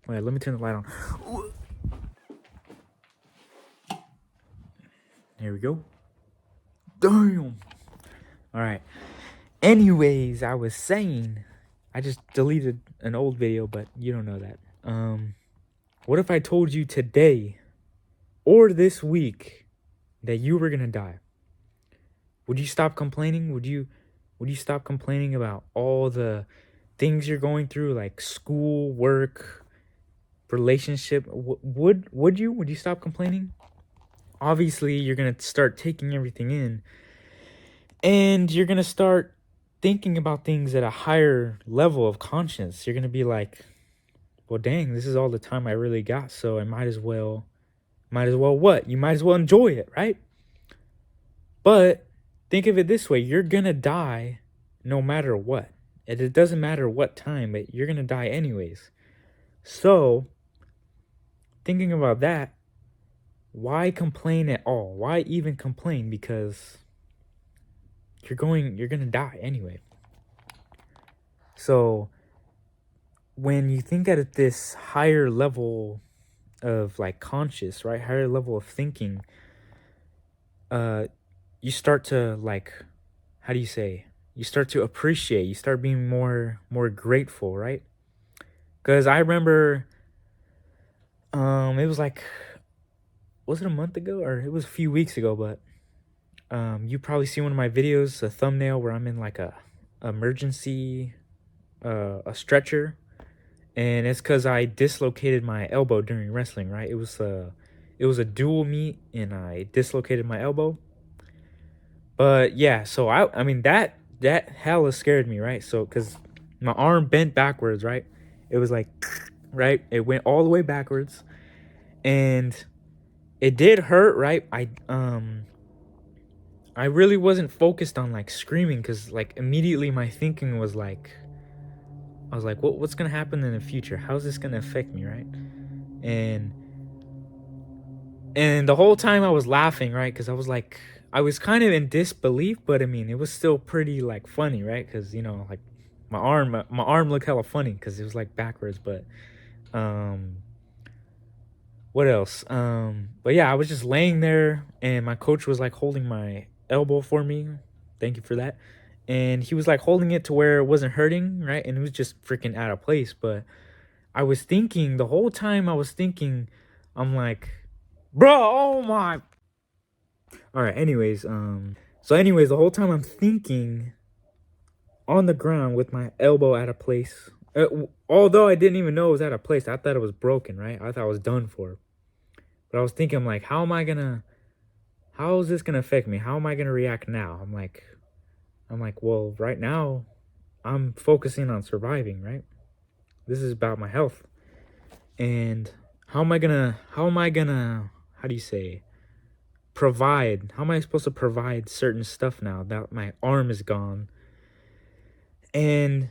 Wait, let me turn the light on. Here we go. Damn. All right. Anyways, I was saying, I just deleted an old video, but you don't know that. What if I told you today or this week that you were gonna die? Would you stop complaining? Would you stop complaining about all the things you're going through, like school, work, relationship? Would you stop complaining? Obviously, you're gonna start taking everything in, and you're gonna start thinking about things at a higher level of conscience. You're gonna be like, well, dang, this is all the time I really got, so I might as well what? You might as well enjoy it, right? But think of it this way, you're gonna die no matter what. It doesn't matter what time, but you're gonna die anyways. So, thinking about that, why complain at all? Why even complain? Because you're gonna die anyway. So, when you think at this higher level of like conscious, right? Higher level of thinking, you start to like, how do you say? You start to appreciate, you start being more grateful, right? Because I remember, it was like, was it a month ago or it was a few weeks ago, but you probably see one of my videos, a thumbnail where I'm in like a emergency, a stretcher, and it's because I dislocated my elbow during wrestling, right? It was a dual meet, and I dislocated my elbow. But yeah, so I mean that hella scared me, right? So because my arm bent backwards, right? It was like, right? It went all the way backwards, and it did hurt, right? I really wasn't focused on like screaming, because like immediately my thinking was like, I was like, what's gonna happen in the future? How's this gonna affect me, right? And the whole time I was laughing, right? Because I was like, I was kind of in disbelief, but I mean, it was still pretty like funny, right? Because like my arm looked hella funny because it was like backwards. But what else? But yeah, I was just laying there, and my coach was like holding my elbow for me. Thank you for that. And he was like holding it to where it wasn't hurting, right? And it was just freaking out of place. But I was thinking the whole time, I'm like, bro, oh my. All right, anyways, the whole time I'm thinking on the ground with my elbow out of place. Although I didn't even know it was out of place, I thought it was broken, right? I thought I was done for. But I was thinking, I'm like, how is this gonna affect me? How am I gonna react now? I'm like, well, right now, I'm focusing on surviving, right? This is about my health. And how am I gonna, how do you say, provide? How am I supposed to provide certain stuff now that my arm is gone? And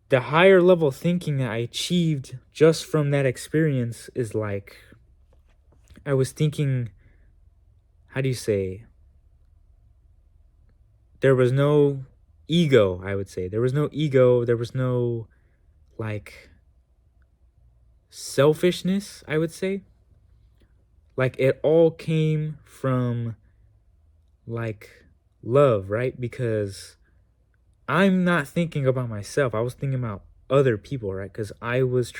the higher level thinking that I achieved just from that experience is like, I was thinking, how do you say, there was no ego, I would say. There was no ego. There was no, like, selfishness, I would say. Like, it all came from, like, love, right? Because I'm not thinking about myself. I was thinking about other people, right? Because I was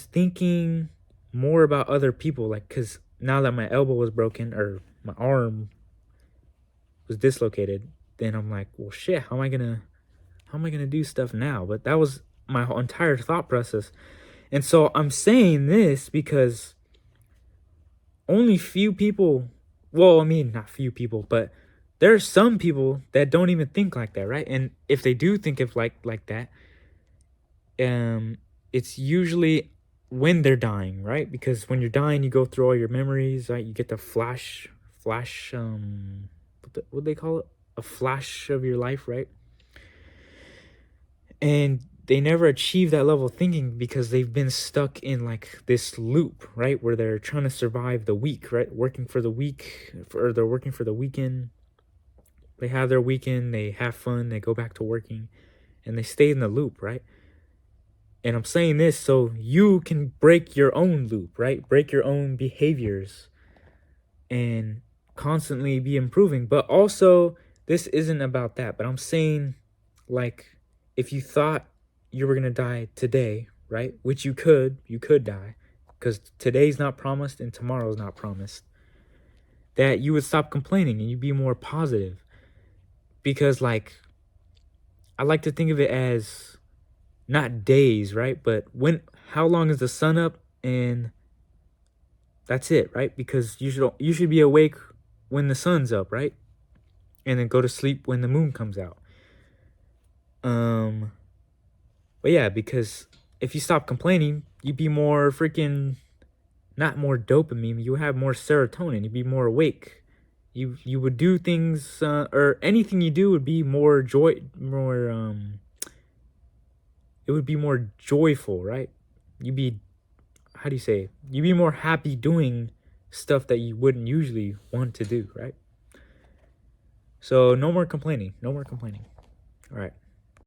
thinking more about other people. Like, because now that my elbow was broken, or my arm was dislocated, then I'm like, well, shit, how am I gonna do stuff now? But that was my whole entire thought process. And so I'm saying this because only few people, well, I mean, not few people, but there are some people that don't even think like that, right? And if they do think of like that, it's usually when they're dying, right? Because when you're dying, you go through all your memories, right? You get the flash, what they call it? A flash of your life, right? And they never achieve that level of thinking because they've been stuck in like this loop, right? Where they're trying to survive the week, right? Working for the week, or they're working for the weekend. They have their weekend, they have fun, they go back to working, and they stay in the loop, right? And I'm saying this so you can break your own loop, right? Break your own behaviors and constantly be improving. But also, this isn't about that. But I'm saying, like, if you thought you were going to die today, right? Which you could die, because today's not promised and tomorrow's not promised. That you would stop complaining and you'd be more positive. Because, like, I like to think of it as not days, right? But how long is the sun up? And that's it, right? Because you should be awake when the sun's up, right? And then go to sleep when the moon comes out. But yeah, because if you stop complaining, you'd be more freaking, not more dopamine, you would have more serotonin, you'd be more awake. You would do things, or anything you do would be more it would be more joyful, right? You'd be, how do you say it? You'd be more happy doing stuff that you wouldn't usually want to do, right? So no more complaining. No more complaining. All right.